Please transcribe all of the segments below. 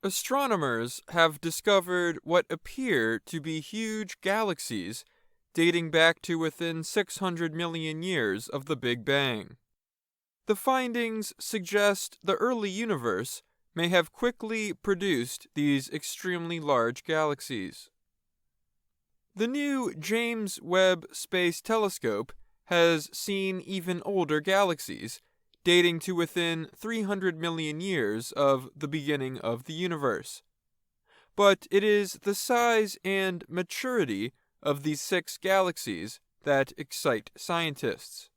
Astronomers have discovered what appear to be huge galaxies dating back to within 600 million years of the Big Bang. The findings suggest the early universe may have quickly produced these extremely large galaxies. The new James Webb Space Telescope has seen even older galaxies, dating to within 300 million years of the beginning of the universe. But it is the size and maturity of these 6 galaxies that excite scientists.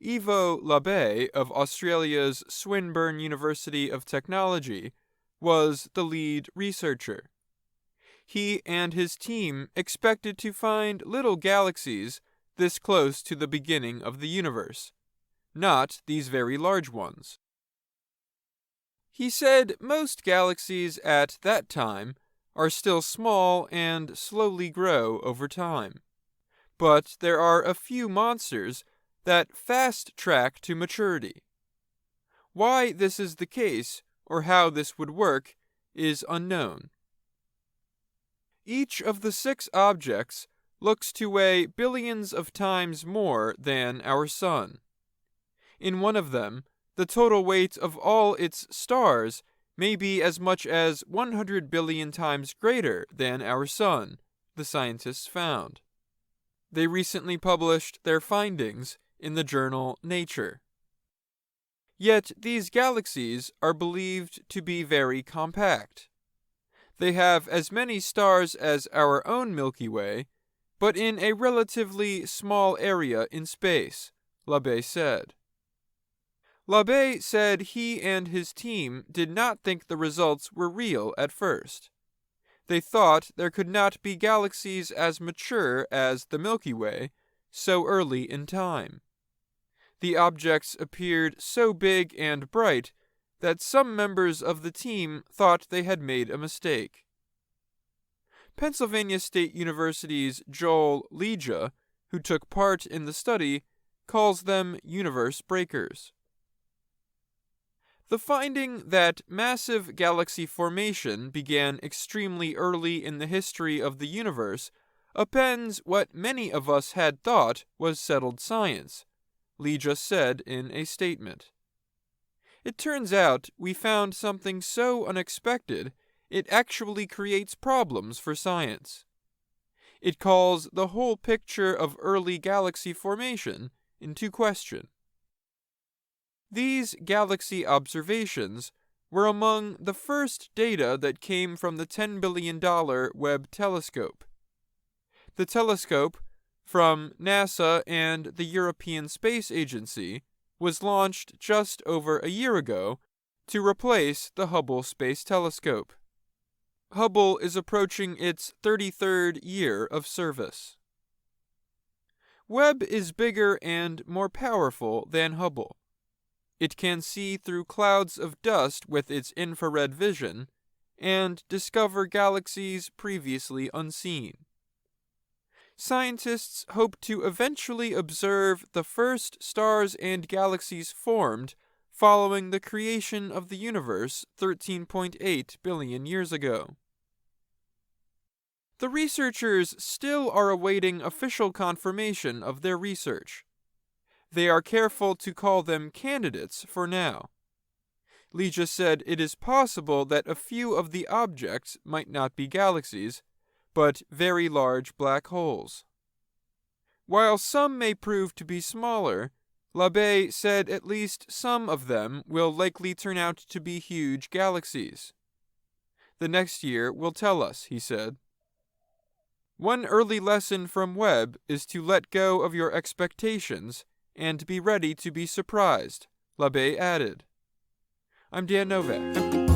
Ivo Labbé of Australia's Swinburne University of Technology was the lead researcher. He and his team expected to find little galaxies this close to the beginning of the universe, not these very large ones. He said most galaxies at that time are still small and slowly grow over time. But there are a few monsters that fast track to maturity. Why this is the case, or how this would work, is unknown. Each of the 6 objects looks to weigh billions of times more than our Sun. In one of them, the total weight of all its stars may be as much as 100 billion times greater than our Sun, the scientists found. They recently published their findings in the journal Nature. Yet these galaxies are believed to be very compact. They have as many stars as our own Milky Way, but in a relatively small area in space, Labbé said. Labbé said he and his team did not think the results were real at first. They thought there could not be galaxies as mature as the Milky Way so early in time. The objects appeared so big and bright that some members of the team thought they had made a mistake. Pennsylvania State University's Joel Leja, who took part in the study, calls them universe breakers. The finding that massive galaxy formation began extremely early in the history of the universe appends what many of us had thought was settled science, Leja said in a statement. It turns out we found something so unexpected it actually creates problems for science. It calls the whole picture of early galaxy formation into question. These galaxy observations were among the first data that came from the $10 billion Webb telescope. The telescope, from NASA and the European Space Agency, was launched just over a year ago to replace the Hubble Space Telescope. Hubble is approaching its 33rd year of service. Webb is bigger and more powerful than Hubble. It can see through clouds of dust with its infrared vision and discover galaxies previously unseen. Scientists hope to eventually observe the first stars and galaxies formed following the creation of the universe 13.8 billion years ago. The researchers still are awaiting official confirmation of their research. They are careful to call them candidates for now. Leja said it is possible that a few of the objects might not be galaxies, but very large black holes. While some may prove to be smaller, Labbé said at least some of them will likely turn out to be huge galaxies. The next year will tell us, he said. One early lesson from Webb is to let go of your expectations and be ready to be surprised, Labbé added. I'm Dan Novak.